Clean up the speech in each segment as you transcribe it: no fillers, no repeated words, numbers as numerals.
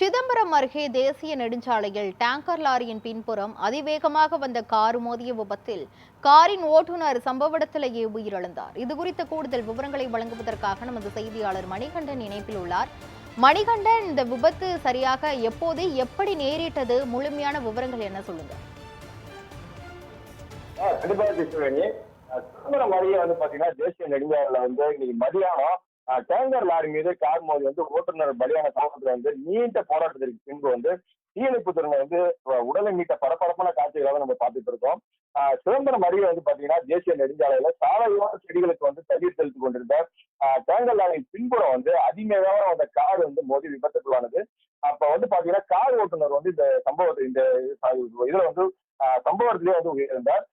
சிதம்பரம் அருகே தேசிய நெடுஞ்சாலையில் டேங்கர் லாரியின் பின்புறம் அதிவேகமாக வந்த கார் மோதிய விபத்தில் காரின் ஓட்டுநர் சம்பவ இடத்திலேயே உயிரிழந்தார். இதுகுறித்த கூடுதல் விவரங்களை வழங்குவதற்காக நமது செய்தியாளர் மணிகண்டன் இணைப்பில் உள்ளார். மணிகண்டன், இந்த விபத்து சரியாக எப்போது எப்படி நேரிட்டது? முழுமையான விவரங்கள் என்ன, சொல்லுங்க. சிதம்பரம் அருகே பாத்தீங்கன்னா தேசிய நெடுஞ்சாலையில இன்னைக்கு மதியானம் டேங்கர் லாரி மீது கார் மோதி ஓட்டுநர் பலியான சம்பவத்துல நீண்ட போராட்டத்திற்கு பின்பு தீயணைப்புத்துறை உடலை மீட்ட பரபரப்பான காட்சிகளை நம்ம பார்த்துட்டு இருக்கோம். சிதம்பரம் அருகே பாத்தீங்கன்னா தேசிய நெடுஞ்சாலையில சாலையோர செடிகளுக்கு தண்ணீர் தெளித்துக் கொண்டிருந்த டேங்கர் லாரியின் பின்புறம் அதிவேகமாக அந்த கார் மோதி விபத்துக்குள்ளானது. அப்ப பாத்தீங்கன்னா கார் ஓட்டுநர் இந்த சம்பவத்தை இதுல சம்பவத்திலேயே உயிரிழந்தார்.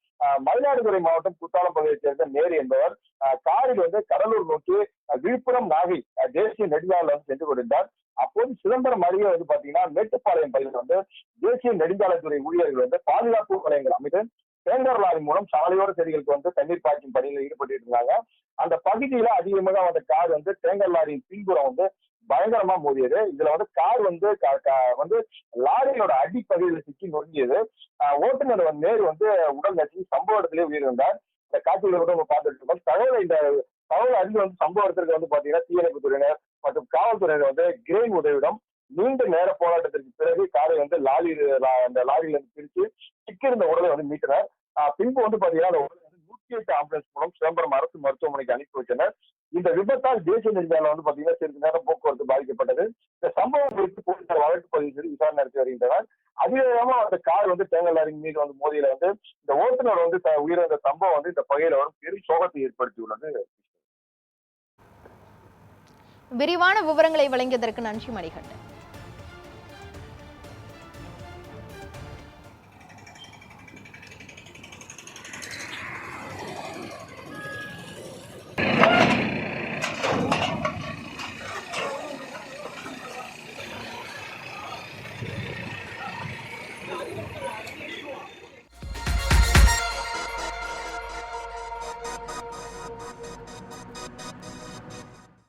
மயிலாடுதுறை மாவட்டம் குத்தாலம் பகுதியைச் சேர்ந்த நேரு என்பவர் காரில் கடலூர் நோக்கி விழுப்புரம் நாகை தேசிய நெடுஞ்சாலையில் சென்று கொண்டிருந்தார். அப்போது சிதம்பரம் அருகே பாத்தீங்கன்னா மேட்டுப்பாளையம் பகுதியில் தேசிய நெடுஞ்சாலைத்துறை ஊழியர்கள் பாதுகாப்பு வளையங்கள் அமைத்து டேங்கர் லாரி மூலம் சாலையோர செடிகளுக்கு தண்ணீர் பாய்ச்சும் பணியில் ஈடுபட்டு இருந்தாங்க. அந்த பகுதியில அதிகமாக அந்த கார் டேங்கர் லாரியின் பின்புறம் பயங்கரமா மோதியது. இதுல கார் லாரியோட அடிப்பகுதியில் சிக்கி நொறுங்கியது. ஓட்டுநர் நேரு உடல் நசுங்கி சம்பவ இடத்திலே உயிரிழந்தார். இந்த காட்சிகளை நம்ம பார்த்துட்டு இருக்கோம். தகவல் அறிந்து சம்பவ இடத்திற்கு பாத்தீங்கன்னா தீயணைப்பு துறையினர் மற்றும் காவல்துறையினர் கிரேன் உதவியுடன் நீண்ட நேர போராட்டத்திற்கு பிறகு காரை அந்த லாரியில பிரித்து சிக்கியிருந்த உடலை மீட்டனர். பின்பு பாத்தீங்கன்னா 108 ஆம்புலன்ஸ் மூலம் சிதம்பரம் அரசு மருத்துவமனைக்கு அனுப்பி வச்சனர். இந்த விபத்தால் தேசிய நெடுஞ்சாலை பாத்தீங்கன்னா சிறிது நேரம் போக்குவரத்து பாதிக்கப்பட்டது. இந்த சம்பவம் குறித்து போலீசார் வழக்கு பதிவு செய்து விசாரணை நடத்தி வருகின்றனர். அதிவேகமா அந்த கார் டேங்கர் லாரியின் மீது மோதியில இந்த ஓட்டுநர் உயிரிழந்த சம்பவம் இந்த பகுதியில பெரும் சோகத்தை ஏற்படுத்தியுள்ளது. விரிவான விவரங்களை வழங்கியதற்கு நன்றி மணிகண்டன்.